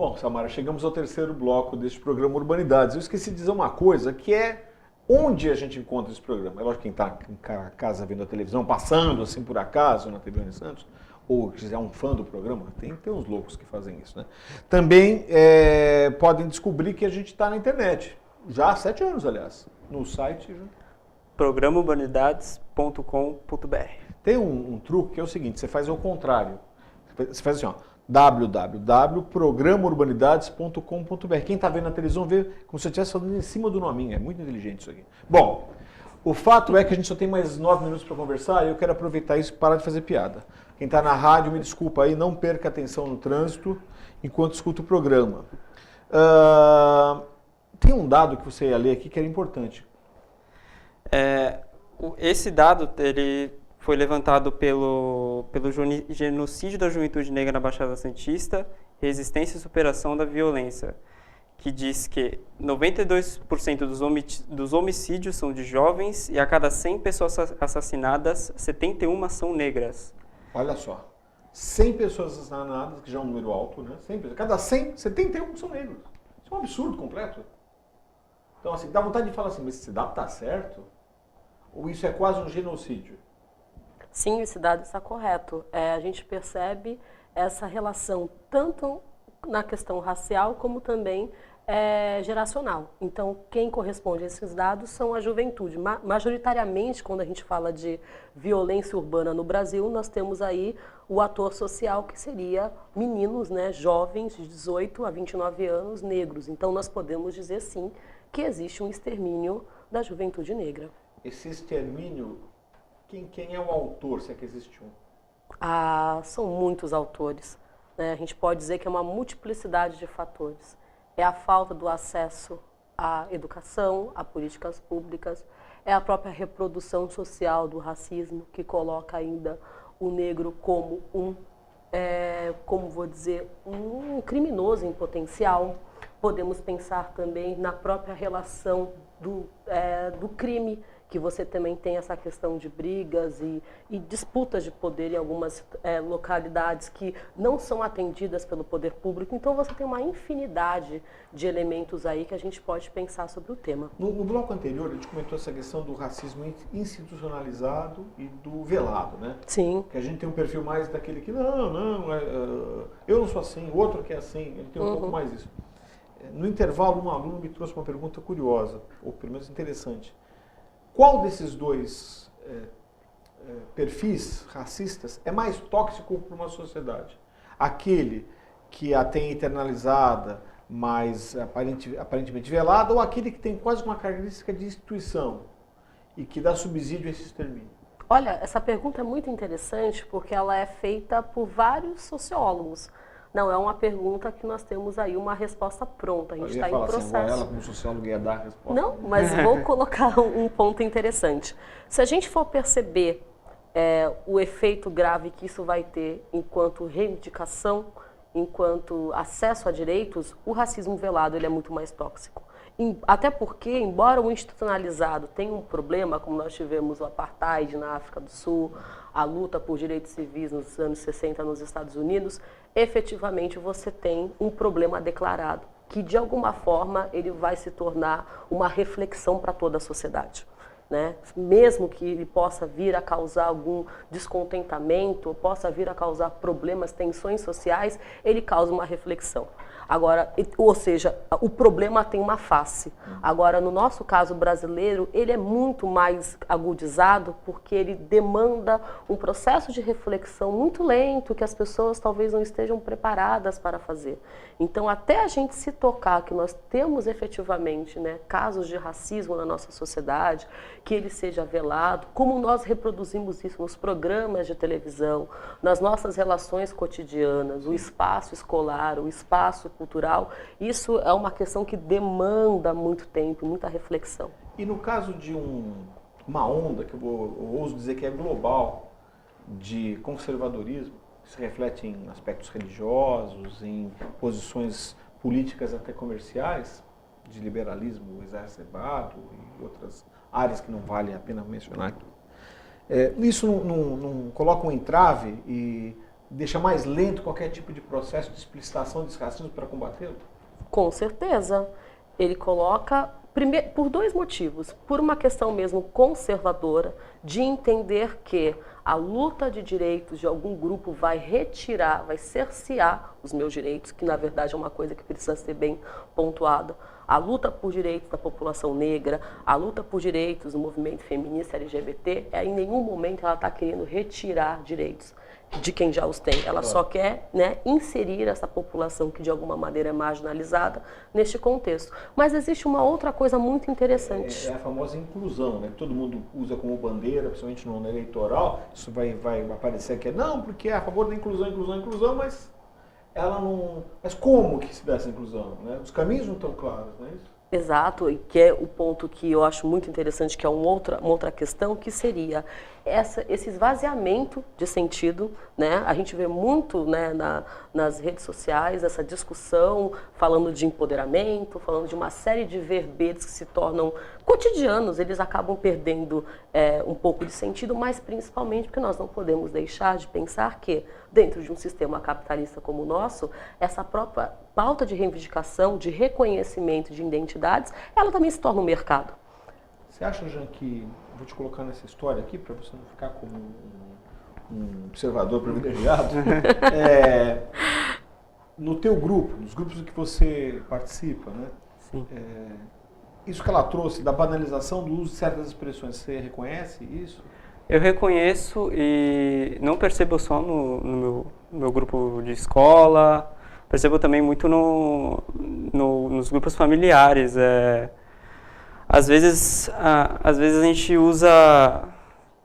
Bom, Samara, chegamos ao terceiro bloco deste programa Urbanidades. Eu esqueci de dizer uma coisa, que é onde a gente encontra esse programa. É lógico que quem está em casa vendo a televisão, passando assim por acaso na TV Uni Santos, ou quiser um fã do programa, tem uns loucos que fazem isso, né? Também podem descobrir que a gente está na internet. Já há 7 anos, aliás, no site. programaurbanidades.com.br. Tem um truque que é o seguinte, você faz ao contrário. Você faz assim, ó, www.programaurbanidades.com.br. Quem está vendo na televisão vê como se eu estivesse falando em cima do nominho. É muito inteligente isso aqui. Bom, o fato é que a gente só tem mais 9 minutos para conversar e eu quero aproveitar isso e parar de fazer piada. Quem está na rádio, me desculpa aí, não perca atenção no trânsito enquanto escuta o programa. Tem um dado que você ia ler aqui que era importante. Esse dado ele foi levantado pelo Genocídio da Juventude Negra na Baixada Santista, Resistência e Superação da Violência, que diz que 92% dos homicídios são de jovens e a cada 100 pessoas assassinadas, 71 são negras. Olha só, 100 pessoas assassinadas, que já é um número alto, né? 100 pessoas. Cada 100, 71 são negros. Isso é um absurdo completo. Então, assim, dá vontade de falar assim, mas esse dado está certo? Ou isso é quase um genocídio? Sim, esse dado está correto. A gente percebe essa relação tanto na questão racial como também geracional. Então, quem corresponde a esses dados são a juventude. Majoritariamente, quando a gente fala de violência urbana no Brasil, nós temos aí o ator social, que seria meninos, né, jovens de 18 a 29 anos, negros. Então, nós podemos dizer, sim, que existe um extermínio da juventude negra. Esse extermínio, quem é o autor, se é que existe um? São muitos autores, né? A gente pode dizer que é uma multiplicidade de fatores. É a falta do acesso à educação, a políticas públicas, é a própria reprodução social do racismo, que coloca ainda o negro como um criminoso em potencial. Podemos pensar também na própria relação do crime, que você também tem essa questão de brigas e disputas de poder em algumas localidades que não são atendidas pelo poder público. Então você tem uma infinidade de elementos aí que a gente pode pensar sobre o tema. No bloco anterior, a gente comentou essa questão do racismo institucionalizado e do velado, né? Sim. Que a gente tem um perfil mais daquele que, eu não sou assim, o outro que é assim, ele tem um pouco mais isso. No intervalo, um aluno me trouxe uma pergunta curiosa, ou pelo menos interessante. Qual desses dois perfis racistas é mais tóxico para uma sociedade? Aquele que a tem internalizada, mas aparentemente velada, ou aquele que tem quase uma característica de instituição e que dá subsídio a esse extermínio? Olha, essa pergunta é muito interessante porque ela é feita por vários sociólogos. Não, é uma pergunta que nós temos aí uma resposta pronta, a gente está em processo. Assim, ela como socióloga ia dar a resposta. Não, mas vou colocar um ponto interessante. Se a gente for perceber o efeito grave que isso vai ter enquanto reivindicação, enquanto acesso a direitos, o racismo velado ele é muito mais tóxico. Até porque, embora o institucionalizado tenha um problema, como nós tivemos o apartheid na África do Sul, a luta por direitos civis nos anos 60 nos Estados Unidos, efetivamente você tem um problema declarado, que de alguma forma ele vai se tornar uma reflexão para toda a sociedade. Né? Mesmo que ele possa vir a causar algum descontentamento, possa vir a causar problemas, tensões sociais, ele causa uma reflexão. Agora, ou seja, o problema tem uma face. Agora, no nosso caso brasileiro, ele é muito mais agudizado porque ele demanda um processo de reflexão muito lento que as pessoas talvez não estejam preparadas para fazer. Então, até a gente se tocar que nós temos efetivamente, né, casos de racismo na nossa sociedade, que ele seja velado, como nós reproduzimos isso nos programas de televisão, nas nossas relações cotidianas, o espaço escolar, o espaço cultural, isso é uma questão que demanda muito tempo, muita reflexão. E no caso de uma onda, que eu ouso dizer que é global, de conservadorismo, que se reflete em aspectos religiosos, em posições políticas até comerciais, de liberalismo exacerbado e outras áreas que não vale a pena mencionar aqui. Isso não coloca um entrave e deixa mais lento qualquer tipo de processo de explicitação desse racismo para combatê-lo? Com certeza. Ele coloca, primeiro, por dois motivos. Por uma questão mesmo conservadora, de entender que a luta de direitos de algum grupo vai retirar, vai cercear os meus direitos, que na verdade é uma coisa que precisa ser bem pontuada. A luta por direitos da população negra, a luta por direitos do movimento feminista LGBT, em nenhum momento ela está querendo retirar direitos de quem já os tem. Ela só quer, né, inserir essa população que de alguma maneira é marginalizada neste contexto. Mas existe uma outra coisa muito interessante. É a famosa inclusão, né? Que todo mundo usa como bandeira, principalmente no ano eleitoral. Isso vai aparecer aqui. Não, porque é a favor da inclusão, mas ela não... Mas como que se dá essa inclusão, né? Os caminhos não estão claros, não é isso? Exato, e que é o ponto que eu acho muito interessante, que é uma outra questão, que seria esse esvaziamento de sentido, né? A gente vê muito, né, nas redes sociais essa discussão falando de empoderamento, falando de uma série de verbetes que se tornam cotidianos, eles acabam perdendo um pouco de sentido, mas principalmente porque nós não podemos deixar de pensar que, dentro de um sistema capitalista como o nosso, essa própria pauta de reivindicação, de reconhecimento de identidades, ela também se torna um mercado. Você acha, Jean, que... Vou te colocar nessa história aqui, para você não ficar como um observador privilegiado. No teu grupo, nos grupos em que você participa, né? Sim. Isso que ela trouxe, da banalização do uso de certas expressões, você reconhece isso? Eu reconheço e não percebo só no meu grupo de escola, percebo também muito nos grupos familiares. Às vezes a gente usa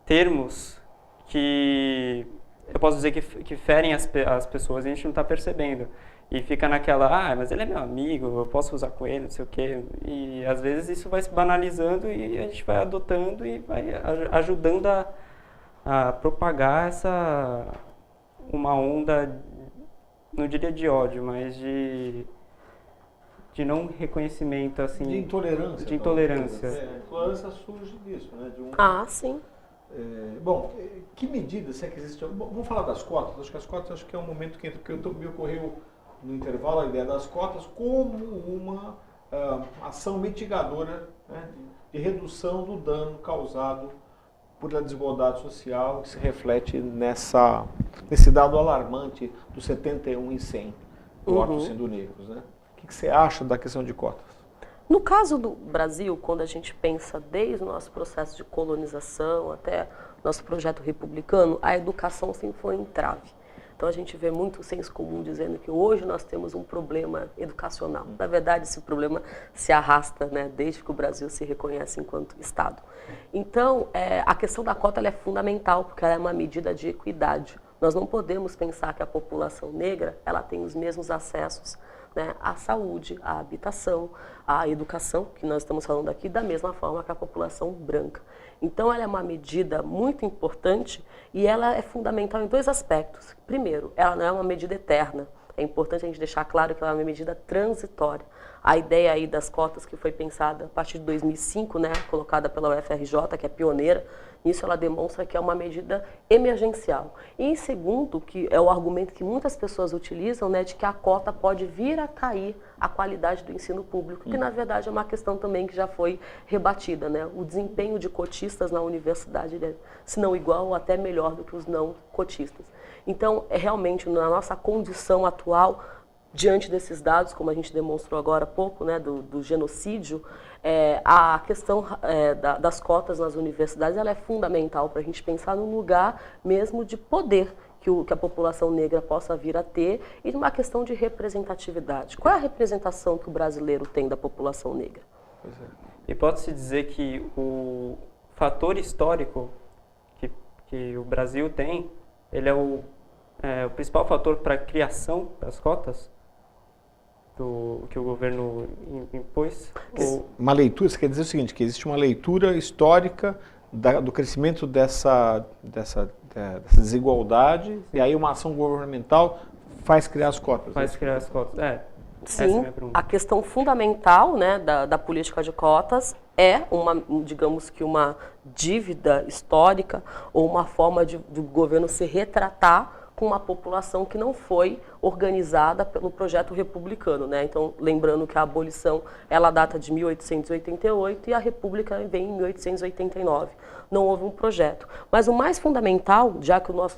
termos que eu posso dizer que ferem as pessoas e a gente não está percebendo. E fica naquela, mas ele é meu amigo, eu posso usar com ele, não sei o quê. E às vezes isso vai se banalizando e a gente vai adotando e vai ajudando a propagar uma onda, não diria de ódio, mas de não reconhecimento, assim... De intolerância. De intolerância. A intolerância surge disso, né? Sim. Bom, que medida, se é que existe... Bom, vamos falar das cotas. Acho que as cotas é um momento que entra, porque me ocorreu no intervalo a ideia das cotas como uma ação mitigadora, né, de redução do dano causado por a desigualdade social, que se reflete nesse dado alarmante do 71 em 100 votos sendo negros, né? O que você acha da questão de cotas? No caso do Brasil, quando a gente pensa desde o nosso processo de colonização até nosso projeto republicano, a educação sempre foi um entrave. Então a gente vê muito senso comum dizendo que hoje nós temos um problema educacional. Na verdade, esse problema se arrasta, né, desde que o Brasil se reconhece enquanto Estado. Então, a questão da cota ela é fundamental, porque ela é uma medida de equidade. Nós não podemos pensar que a população negra ela tem os mesmos acessos, né, à saúde, à habitação, à educação, que nós estamos falando aqui, da mesma forma que a população branca. Então, ela é uma medida muito importante e ela é fundamental em dois aspectos. Primeiro, ela não é uma medida eterna. É importante a gente deixar claro que ela é uma medida transitória. A ideia aí das cotas que foi pensada a partir de 2005, né, colocada pela UFRJ, que é pioneira, isso ela demonstra que é uma medida emergencial. E em segundo, que é o argumento que muitas pessoas utilizam, né, de que a cota pode vir a cair a qualidade do ensino público, que na verdade é uma questão também que já foi rebatida, né? O desempenho de cotistas na universidade é, se não igual ou até melhor do que os não cotistas. Então, realmente, na nossa condição atual, diante desses dados, como a gente demonstrou agora há pouco, né, do genocídio, a questão das cotas nas universidades ela é fundamental para a gente pensar num lugar mesmo de poder que a população negra possa vir a ter e uma questão de representatividade. Qual é a representação que o brasileiro tem da população negra? Pois é. E pode-se dizer que o fator histórico que o Brasil tem, ele é o principal fator para a criação das cotas? Que o governo impôs? Uma leitura, isso quer dizer o seguinte, que existe uma leitura histórica do crescimento dessa desigualdade e aí uma ação governamental faz criar as cotas. Faz criar as cotas, Sim, a questão fundamental, né, da política de cotas é digamos que uma dívida histórica ou uma forma do governo se retratar com uma população que não foi organizada pelo projeto republicano, né? Então, lembrando que a abolição, ela data de 1888 e a República vem em 1889. Não houve um projeto. Mas o mais fundamental, já que o nosso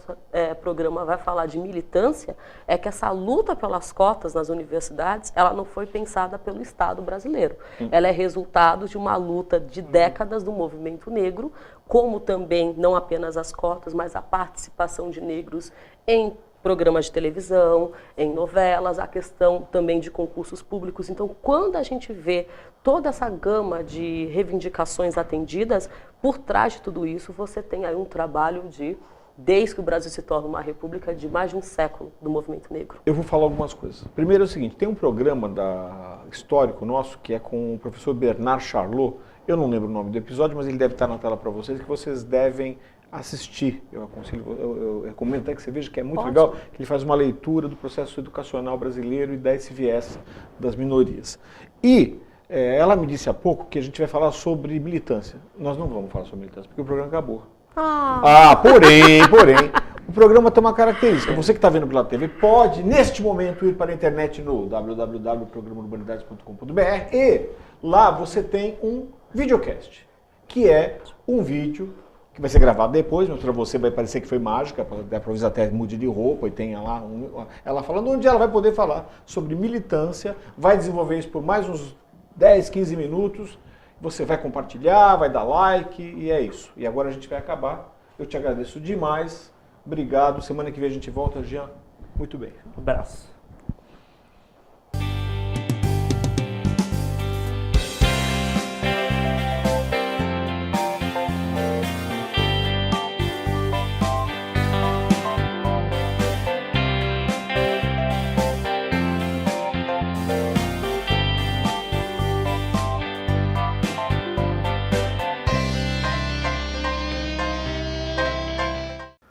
programa vai falar de militância, é que essa luta pelas cotas nas universidades, ela não foi pensada pelo Estado brasileiro. Ela é resultado de uma luta de décadas do movimento negro, como também, não apenas as cotas, mas a participação de negros em programas de televisão, em novelas, a questão também de concursos públicos. Então, quando a gente vê toda essa gama de reivindicações atendidas, por trás de tudo isso, você tem aí um trabalho desde que o Brasil se torna uma república, de mais de um século do movimento negro. Eu vou falar algumas coisas. Primeiro é o seguinte, tem um programa histórico nosso, que é com o professor Bernard Charlot, eu não lembro o nome do episódio, mas ele deve estar na tela para vocês, que vocês devem assistir. Eu aconselho, eu recomendo até que você veja, que é muito legal, que ele faz uma leitura do processo educacional brasileiro e dá esse viés das minorias. E ela me disse há pouco que a gente vai falar sobre militância. Nós não vamos falar sobre militância, porque o programa acabou. Porém, o programa tem uma característica. Você que está vendo pela TV pode, neste momento, ir para a internet no www.programaurbanidades.com.br e lá você tem um videocast, que é um vídeo que vai ser gravado depois, mas para você vai parecer que foi mágica, talvez até mude de roupa e tenha lá ela falando, onde ela vai poder falar sobre militância, vai desenvolver isso por mais uns 10, 15 minutos, você vai compartilhar, vai dar like e é isso. E agora a gente vai acabar. Eu te agradeço demais, obrigado, semana que vem a gente volta, Jean, muito bem. Um abraço.